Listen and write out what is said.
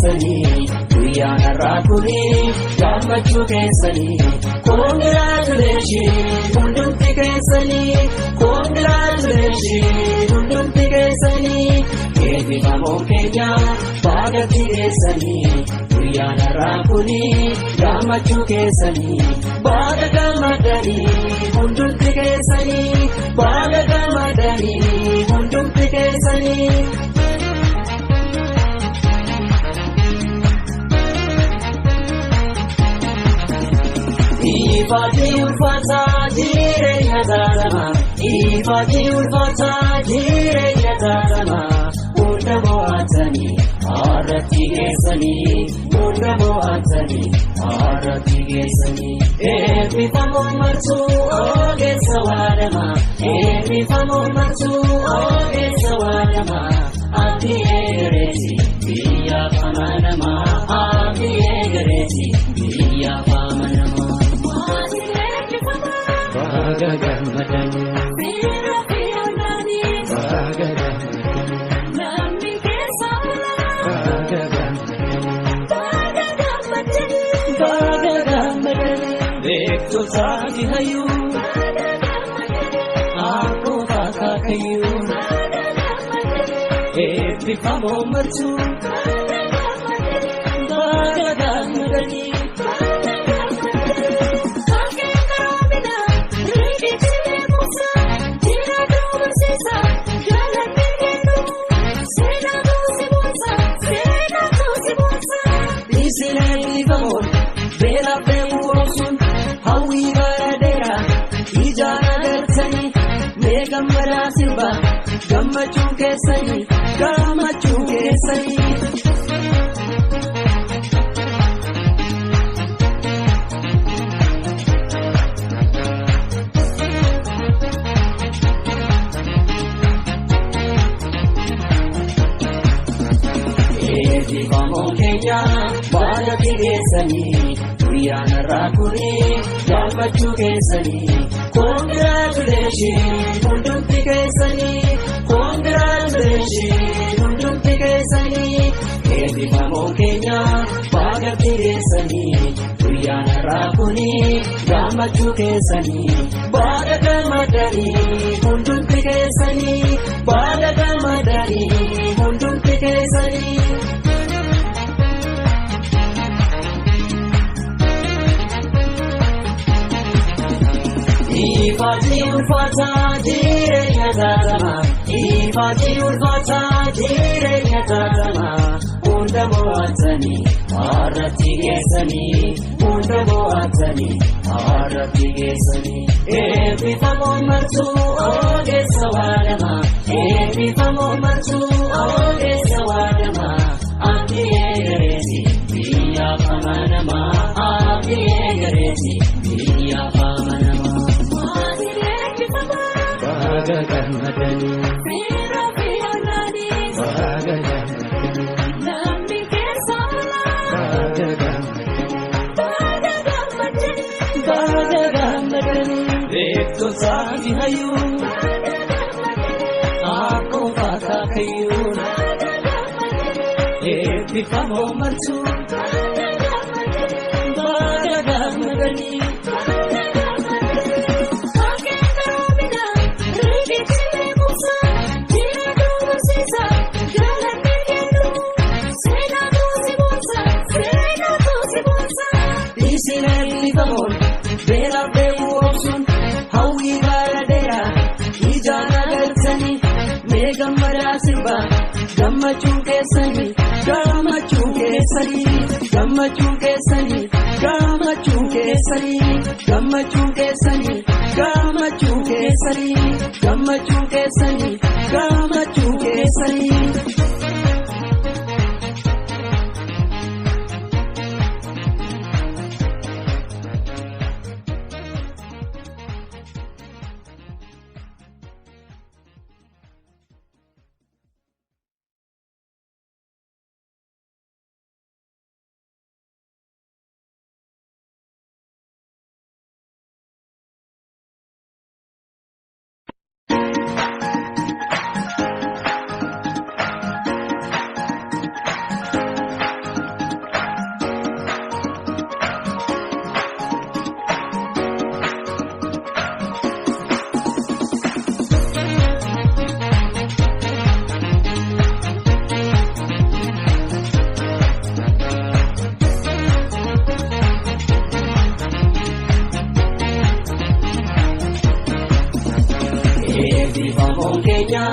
keessanii guyyaan har'aa kuni gammachuu keessanii congratulations hundumti keessanii congratulations hundumti keessanii eebbifamoo keenya baagatti keessanii guyyaan har'aa kuni gammachuu keessanii baaga gammadanii hundumti keessanii baaga gammadanii hundumti keessanii. Ifati ulfata jireenya dhalama Ifati ulfata jireenya dhalama hunda mo'atanii har'atti geessanii hunda mo'atanii har'atti geessanii eebbifamoo martuu ogeessa waadama eebbifamoo martuu ogeessa waadama abdi eegareeti biyyaaf amanamaa abdi eegareeti biyyaaf amanamaa. Baga gammadanii Fira fiyoonanii Baga gammadanii Namni keessa bulaa Baga gammadanii Baga gammadanii Baga gammadanii Beektotaati hayyuu Baga gammadanii Akkuma kaakayyuu Baga gammadanii Eebbifamoo martuu Baga gammadanii Baga gammadanii. Bela bemuosun hawi baradera ijana gartani me gammada sirba gammachuu keessanii eebbifamoo keenya baagatti keessanii guyyaan har'aa kuni gammachuu keessanii congratulations hundumti keessanii congratulations hundumti keessanii eebbifamoo keenya baagatti keessanii guyyaan har'aa kuni gammachuu keessanii baaga gammadanii hundumti keessanii baaga gammadanii hundumti keessanii. Ifati ulfata jireenya dhalama Ifati ulfata jireenya dhalama hunda mo'atanii har'atti geessanii hunda mo'atanii har'atti geessanii eebbifamoo martuu ogeessa waadama eebbifamoo martuu ogeessa waadama abdi eegareeti biyyaaf amanamaa abdi eegareeti biyyaaf amanamaa. Baga gammadanii Fira fiyoonanii Baga gammadanii Namni keessa bulaa Baga gammadanii Baga gammadanii Baga gammadanii Beektotaati hayyuu Baga gammadanii Akkuma kaakayyuu Baga gammadanii eebbifamoo martuu Baga gammadanii Baga gammadanii. Bela bemuosun hawi baradera ijana gartani me gammada sirba gammachuu keessanii gammachuu keessanii gammachuu keessanii gammachuu keessanii gammachuu keessanii gammachuu keessanii gammachuu keessanii gammachuu keessanii. eebbifamoon keenya.